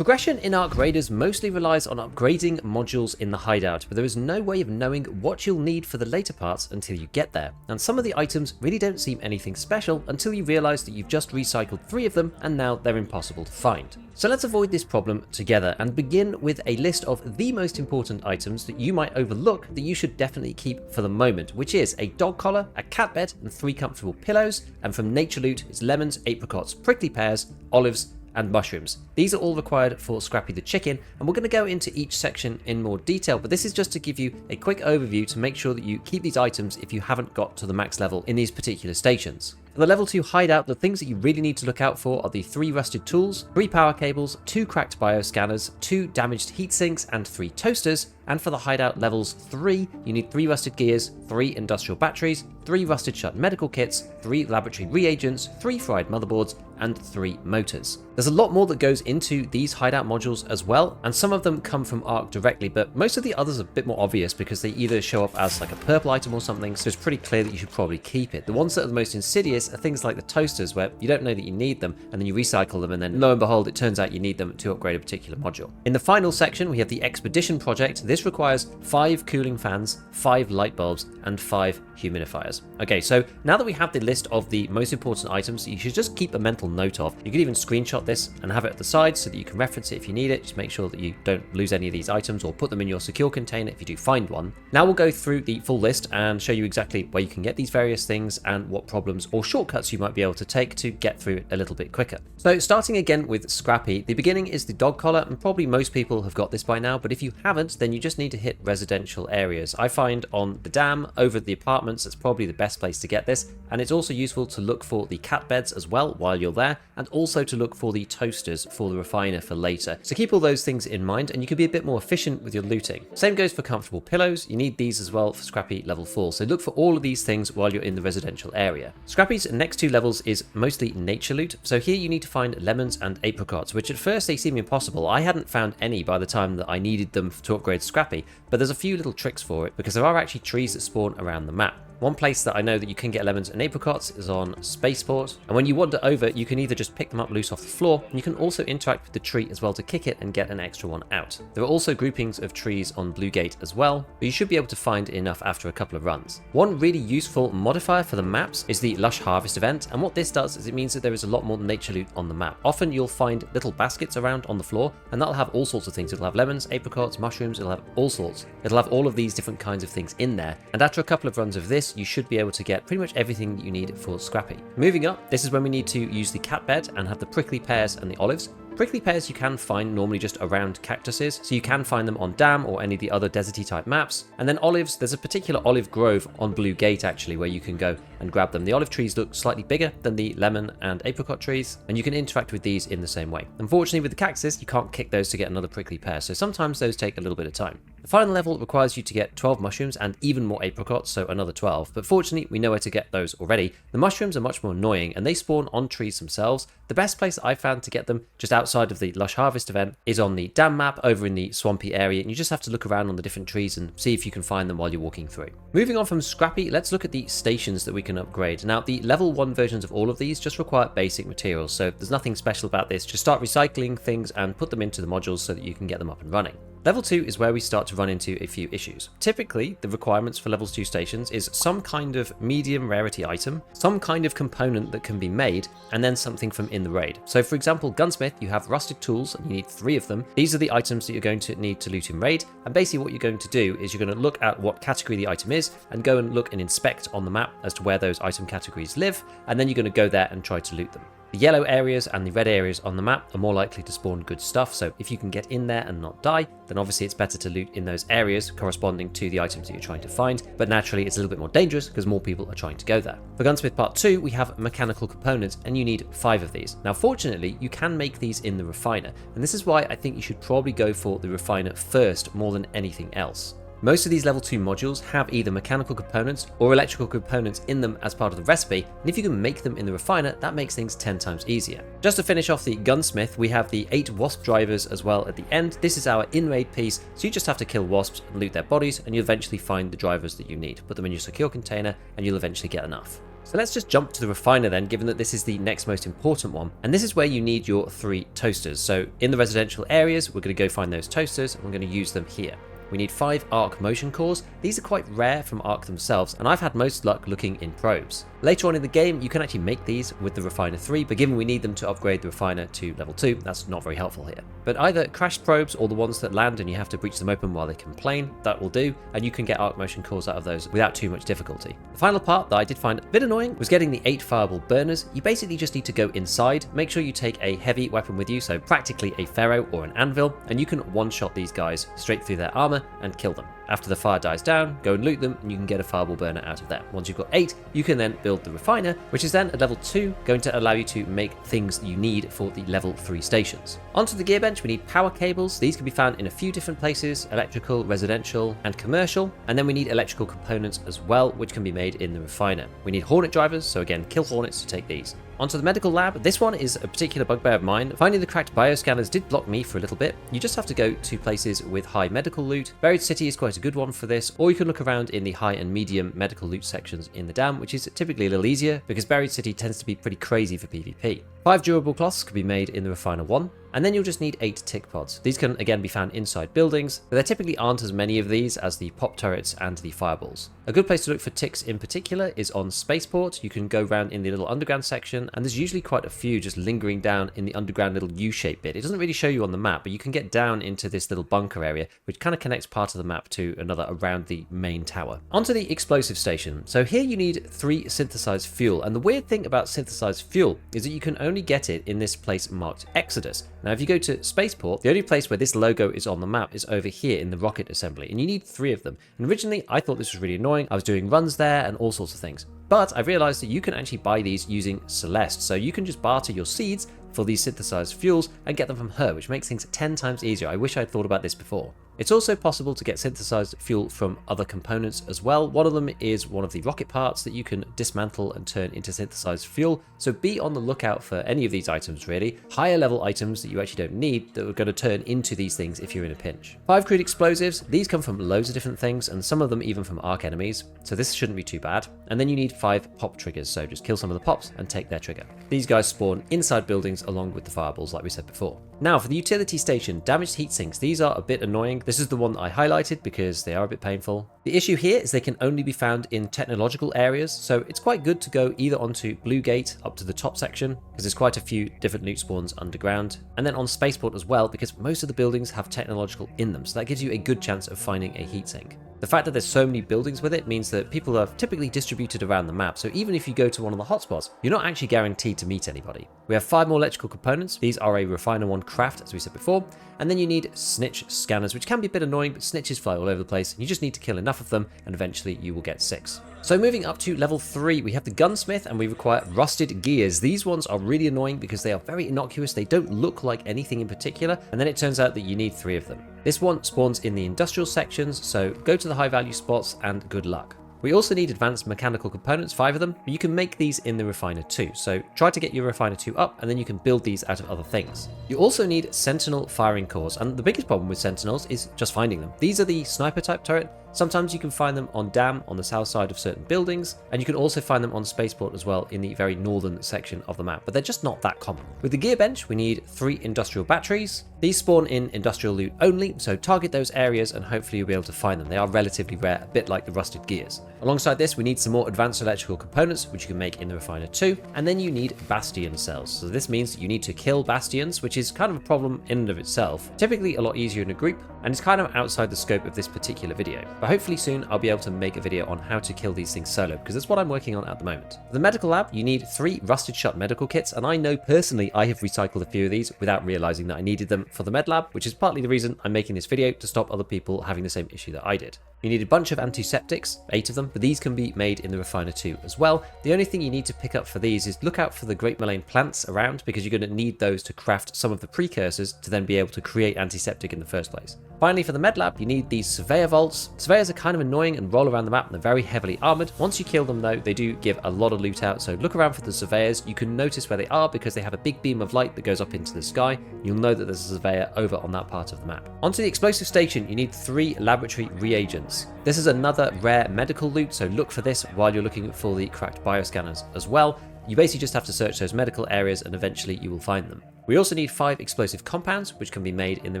Progression in Ark Raiders mostly relies on upgrading modules in the hideout, but there is no way of knowing what you'll need for the later parts until you get there, and some of the items really don't seem anything special until you realise that you've just recycled 3 of them and now they're impossible to find. So let's avoid this problem together and begin with a list of the most important items that you might overlook that you should definitely keep for the moment, which is a dog collar, a cat bed and 3 comfortable pillows, and from nature loot it's lemons, apricots, prickly pears, olives, and mushrooms. These are all required for Scrappy the chicken, and we're going to go into each section in more detail, but this is just to give you a quick overview to make sure that you keep these items if you haven't got to the max level in these particular stations. For the level 2 hideout, the things that you really need to look out for are the 3 rusted tools, 3 power cables, 2 cracked bioscanners, 2 damaged heat sinks, and 3 toasters. And for the hideout levels 3, you need 3 rusted gears, 3 industrial batteries, 3 rusted shut medical kits, 3 laboratory reagents, 3 fried motherboards, and 3 motors. There's a lot more that goes into these hideout modules as well, and some of them come from Ark directly, but most of the others are a bit more obvious because they either show up as like a purple item or something, so it's pretty clear that you should probably keep it. The ones that are the most insidious are things like the toasters, where you don't know that you need them, and then you recycle them, and then lo and behold, it turns out you need them to upgrade a particular module. In the final section, we have the Expedition Project. This requires 5 cooling fans, 5 light bulbs, and 5 humidifiers. Okay, so now that we have the list of the most important items that you should just keep a mental note of, you can even screenshot this and have it at the side so that you can reference it if you need it. Just make sure that you don't lose any of these items or put them in your secure container if you do find one. Now we'll go through the full list and show you exactly where you can get these various things and what problems or shortcuts you might be able to take to get through it a little bit quicker. So starting again with Scrappy, the beginning is the dog collar, and probably most people have got this by now, but if you haven't, then you just need to hit residential areas. I find on the dam over the apartments, it's probably the best place to get this, and it's also useful to look for the cat beds as well while you're there, and also to look for the toasters for the refiner for later. So keep all those things in mind and you can be a bit more efficient with your looting. Same goes for comfortable pillows. You need these as well for Scrappy level 4, so look for all of these things while you're in the residential area. Scrappy's next 2 levels is mostly nature loot, so here you need to find lemons and apricots, which at first they seem impossible. I hadn't found any by the time that I needed them to upgrade Scrappy, but there's a few little tricks for it because there are actually trees that spawn around the map. One place that I know that you can get lemons and apricots is on Spaceport, and when you wander over, you can either just pick them up loose off the floor, and you can also interact with the tree as well to kick it and get an extra one out. There are also groupings of trees on Blue Gate as well, but you should be able to find enough after a couple of runs. One really useful modifier for the maps is the Lush Harvest event, and what this does is it means that there is a lot more nature loot on the map. Often you'll find little baskets around on the floor, and that'll have all sorts of things. It'll have lemons, apricots, mushrooms, it'll have all sorts. It'll have all of these different kinds of things in there, and after a couple of runs of this, you should be able to get pretty much everything that you need for Scrappy. Moving up, this is when we need to use the cat bed and have the prickly pears and the olives. Prickly pears you can find normally just around cactuses, so you can find them on Dam or any of the other deserty type maps. And then olives, there's a particular olive grove on Blue Gate actually where you can go and grab them. The olive trees look slightly bigger than the lemon and apricot trees, and you can interact with these in the same way. Unfortunately with the cactuses, you can't kick those to get another prickly pear, so sometimes those take a little bit of time. The final level requires you to get 12 mushrooms and even more apricots, so another 12, but fortunately we know where to get those already. The mushrooms are much more annoying and they spawn on trees themselves. The best place I found to get them, just outside of the Lush Harvest event, is on the Dam map over in the swampy area, and you just have to look around on the different trees and see if you can find them while you're walking through. Moving on from Scrappy, let's look at the stations that we can upgrade. Now the level 1 versions of all of these just require basic materials, so there's nothing special about this. Just start recycling things and put them into the modules so that you can get them up and running. Level 2 is where we start to run into a few issues. Typically, the requirements for level 2 stations is some kind of medium rarity item, some kind of component that can be made, and then something from in the raid. So for example, Gunsmith, you have rusted tools and you need 3 of them. These are the items that you're going to need to loot in raid, and basically what you're going to do is you're going to look at what category the item is and go and look and inspect on the map as to where those item categories live, and then you're going to go there and try to loot them. The yellow areas and the red areas on the map are more likely to spawn good stuff, so if you can get in there and not die, then obviously it's better to loot in those areas corresponding to the items that you're trying to find, but naturally it's a little bit more dangerous because more people are trying to go there. For Gunsmith Part 2, we have mechanical components and you need 5 of these. Now fortunately, you can make these in the refiner, and this is why I think you should probably go for the refiner first more than anything else. Most of these level 2 modules have either mechanical components or electrical components in them as part of the recipe, and if you can make them in the refiner, that makes things 10 times easier. Just to finish off the Gunsmith, we have the 8 wasp drivers as well at the end. This is our in-raid piece, so you just have to kill wasps and loot their bodies, and you'll eventually find the drivers that you need. Put them in your secure container, and you'll eventually get enough. So let's just jump to the refiner then, given that this is the next most important one. And this is where you need your 3 toasters. So in the residential areas, we're going to go find those toasters and we're going to use them here. We need 5 arc motion cores. These are quite rare from Arc themselves, and I've had most luck looking in probes. Later on in the game, you can actually make these with the Refiner 3, but given we need them to upgrade the Refiner to level 2, that's not very helpful here. But either crashed probes or the ones that land and you have to breach them open while they can plane, that will do, and you can get arc motion cores out of those without too much difficulty. The final part that I did find a bit annoying was getting the 8 fireball burners. You basically just need to go inside, make sure you take a heavy weapon with you, so practically a ferro or an anvil, and you can one-shot these guys straight through their armor and kill them. After the fire dies down, go and loot them and you can get a fireball burner out of there. Once you've got 8, you can then build the refiner, which is then at level 2 going to allow you to make things that you need for the level 3 stations. Onto the gear bench, we need power cables. These can be found in a few different places: electrical, residential, and commercial. And then we need electrical components as well, which can be made in the refiner. We need hornet drivers, so again, kill hornets to take these. Onto the medical lab. This one is a particular bugbear of mine. Finding the cracked bioscanners did block me for a little bit. You just have to go to places with high medical loot. Buried City is quite a good one for this, or you can look around in the high and medium medical loot sections in the dam, which is typically a little easier because Buried City tends to be pretty crazy for PvP. 5 durable cloths can be made in the Refiner 1, and then you'll just need 8 tick pods. These can again be found inside buildings, but there typically aren't as many of these as the pop turrets and the fireballs. A good place to look for ticks in particular is on Spaceport. You can go around in the little underground section, and there's usually quite a few just lingering down in the underground little U-shaped bit. It doesn't really show you on the map, but you can get down into this little bunker area, which kind of connects part of the map to another around the main tower. Onto the explosive station. So here you need 3 synthesized fuel, and the weird thing about synthesized fuel is that you can only get it in this place marked Exodus. Now if you go to Spaceport, the only place where this logo is on the map is over here in the rocket assembly, and you need 3 of them. And originally I thought this was really annoying. I was doing runs there and all sorts of things. But I realized that you can actually buy these using Celeste, so you can just barter your seeds for these synthesized fuels and get them from her, which makes things 10 times easier. I wish I'd thought about this before. It's also possible to get synthesized fuel from other components as well. One of them is one of the rocket parts that you can dismantle and turn into synthesized fuel, so be on the lookout for any of these items really. Higher level items that you actually don't need that are going to turn into these things if you're in a pinch. 5 crude explosives. These come from loads of different things, and some of them even from arc enemies, so this shouldn't be too bad. And then you need 5 pop triggers, so just kill some of the pops and take their trigger. These guys spawn inside buildings along with the fireballs like we said before. Now for the utility station, damaged heat sinks. These are a bit annoying. This is the one that I highlighted because they are a bit painful. The issue here is they can only be found in technological areas, so it's quite good to go either onto Blue Gate up to the top section, because there's quite a few different loot spawns underground, and then on Spaceport as well, because most of the buildings have technological in them, so that gives you a good chance of finding a heatsink. The fact that there's so many buildings with it means that people are typically distributed around the map, so even if you go to one of the hotspots, you're not actually guaranteed to meet anybody. We have 5 more electrical components. These are a Refiner 1 craft, as we said before, and then you need snitch scanners, which can be a bit annoying, but snitches fly all over the place, and you just need to kill enough of them, and eventually you will get 6. So moving up to level 3, we have the gunsmith, and we require rusted gears. These ones are really annoying because they are very innocuous, they don't look like anything in particular, and then it turns out that you need 3 of them. This one spawns in the industrial sections, so go to the high value spots and good luck. We also need advanced mechanical components, 5 of them, but you can make these in the Refiner 2, so try to get your Refiner 2 up and then you can build these out of other things. You also need Sentinel firing cores, and the biggest problem with Sentinels is just finding them. These are the sniper type turret. Sometimes you can find them on dam on the south side of certain buildings, and you can also find them on Spaceport as well in the very northern section of the map, but they're just not that common. With the gear bench, we need 3 industrial batteries. These spawn in industrial loot only, so target those areas and hopefully you'll be able to find them. They are relatively rare, a bit like the rusted gears. Alongside this, we need some more advanced electrical components, which you can make in the Refiner 2, and then you need bastion cells. So this means you need to kill bastions, which is kind of a problem in and of itself. Typically a lot easier in a group, and it's kind of outside the scope of this particular video. But hopefully soon I'll be able to make a video on how to kill these things solo, because that's what I'm working on at the moment. For the medical lab, you need 3 rusted shut medical kits, and I know personally I have recycled a few of these without realizing that I needed them for the med lab, which is partly the reason I'm making this video, to stop other people having the same issue that I did. You need a bunch of antiseptics, 8 of them, but these can be made in the Refiner 2 as well. The only thing you need to pick up for these is look out for the Great Malign plants around, because you're going to need those to craft some of the precursors to then be able to create antiseptic in the first place. Finally, for the med lab, you need these surveyor vaults. Surveyors are kind of annoying and roll around the map, and they're very heavily armored. Once you kill them though, they do give a lot of loot out, so look around for the surveyors. You can notice where they are because they have a big beam of light that goes up into the sky. You'll know that there's a surveyor over on that part of the map. Onto the explosive station, you need 3 laboratory reagents. This is another rare medical loot, so look for this while you're looking for the cracked bioscanners as well. You basically just have to search those medical areas and eventually you will find them. We also need 5 explosive compounds, which can be made in the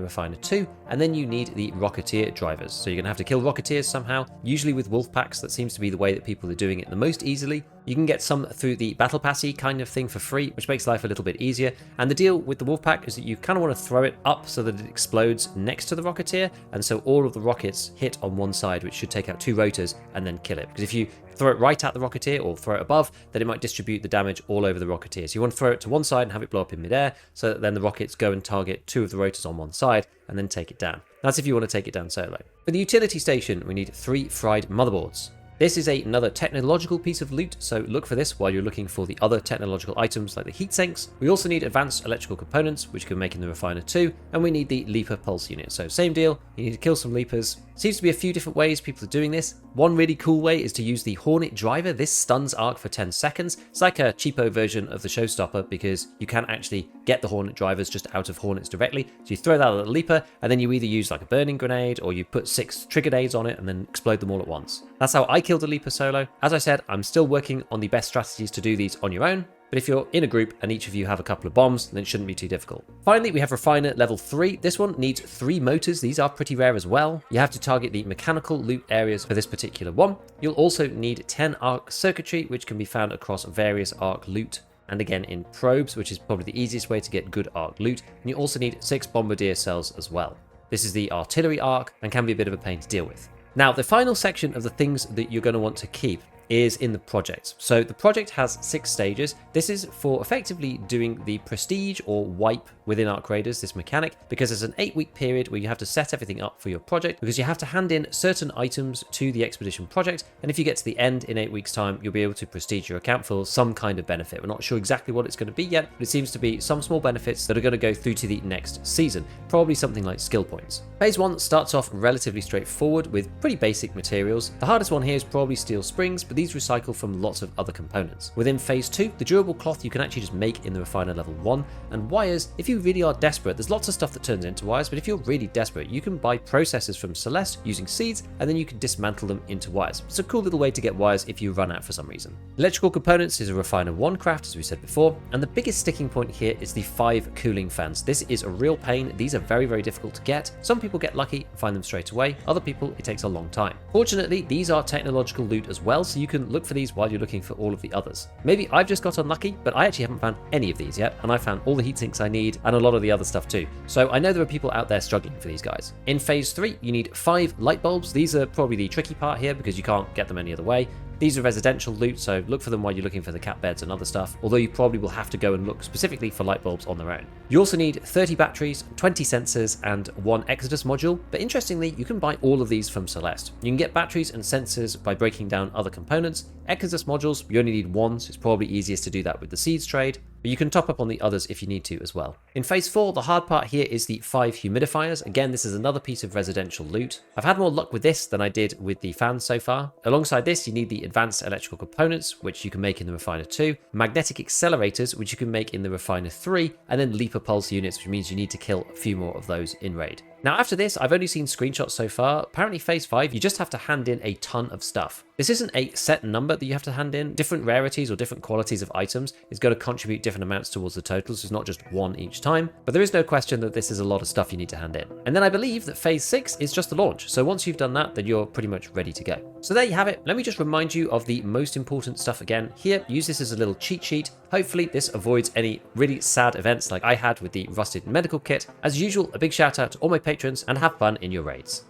refiner too, and then you need the rocketeer drivers. So you're going to have to kill rocketeers somehow, usually with wolf packs. That seems to be the way that people are doing it the most easily. You can get some through the battle passy kind of thing for free, which makes life a little bit easier. And the deal with the wolf pack is that you kind of want to throw it up so that it explodes next to the rocketeer, and so all of the rockets hit on one side, which should take out 2 rotors and then kill it. Because if you throw it right at the rocketeer or throw it above, then it might distribute the damage all over the rocketeer. So you want to throw it to one side and have it blow up in midair, so that then the rockets go and target 2 of the rotors on one side and then take it down. That's if you want to take it down solo. For the utility station, we need 3 fried motherboards. This is another technological piece of loot, so look for this while you're looking for the other technological items like the heat sinks. We also need advanced electrical components, which you can make in the refiner too, and we need the leaper pulse unit. So same deal, you need to kill some leapers. Seems to be a few different ways people are doing this. One really cool way is to use the Hornet driver. This stuns arc for 10 seconds. It's like a cheapo version of the showstopper because you can actually get the Hornet drivers just out of Hornets directly. So you throw that at the leaper and then you either use like a burning grenade or you put 6 trigger nades on it and then explode them all at once. That's how I killed a leaper solo. As I said, I'm still working on the best strategies to do these on your own. But if you're in a group and each of you have a couple of bombs, then it shouldn't be too difficult. Finally, we have Refiner Level 3. This one needs 3 motors. These are pretty rare as well. You have to target the mechanical loot areas for this particular one. You'll also need 10 arc circuitry, which can be found across various arc loot. And again in probes, which is probably the easiest way to get good arc loot. And you also need 6 bombardier cells as well. This is the artillery arc and can be a bit of a pain to deal with. Now, the final section of the things that you're going to want to keep is in the project. So the project has 6 stages. This is for effectively doing the prestige or wipe within Arc Raiders, this mechanic, because there's an 8-week period where you have to set everything up for your project, because you have to hand in certain items to the expedition project, and if you get to the end in 8 weeks time, you'll be able to prestige your account for some kind of benefit. We're not sure exactly what it's going to be yet, but it seems to be some small benefits that are going to go through to the next season, probably something like skill points. Phase 1 starts off relatively straightforward with pretty basic materials. The hardest one here is probably steel springs, but these recycle from lots of other components. Within phase 2, the durable cloth you can actually just make in the refiner level 1, and wires, if you really are desperate, there's lots of stuff that turns into wires, but if you're really desperate, you can buy processors from Celeste using seeds, and then you can dismantle them into wires. It's a cool little way to get wires if you run out for some reason. Electrical components is a refiner 1 craft, as we said before, and the biggest sticking point here is the 5 cooling fans. This is a real pain. These are very, very difficult to get. Some people get lucky and find them straight away. Other people, it takes a long time. Fortunately, these are technological loot as well, so you can look for these while you're looking for all of the others. Maybe I've just got unlucky, but I actually haven't found any of these yet, and I found all the heat sinks I need and a lot of the other stuff too. So I know there are people out there struggling for these guys. In phase 3, you need 5 light bulbs. These are probably the tricky part here because you can't get them any other way. These are residential loot, so look for them while you're looking for the cat beds and other stuff, although you probably will have to go and look specifically for light bulbs on their own. You also need 30 batteries, 20 sensors, and 1 Exodus module, but interestingly, you can buy all of these from Celeste. You can get batteries and sensors by breaking down other components. Exodus modules, you only need 1, so it's probably easiest to do that with the seeds trade, but you can top up on the others if you need to as well. In phase 4, the hard part here is the 5 humidifiers. Again, this is another piece of residential loot. I've had more luck with this than I did with the fans so far. Alongside this, you need the advanced electrical components, which you can make in the refiner 2, magnetic accelerators, which you can make in the refiner 3, and then leaper pulse units, which means you need to kill a few more of those in raid. Now after this, I've only seen screenshots so far. Apparently phase 5, you just have to hand in a ton of stuff. This isn't a set number that you have to hand in. Different rarities or different qualities of items is going to contribute different amounts towards the totals. It's not just 1 each time, but there is no question that this is a lot of stuff you need to hand in. And then I believe that phase 6 is just the launch. So once you've done that, then you're pretty much ready to go. So there you have it. Let me just remind you of the most important stuff again. Here, use this as a little cheat sheet. Hopefully this avoids any really sad events like I had with the rusted medical kit. As usual, a big shout out to all my patrons and have fun in your raids.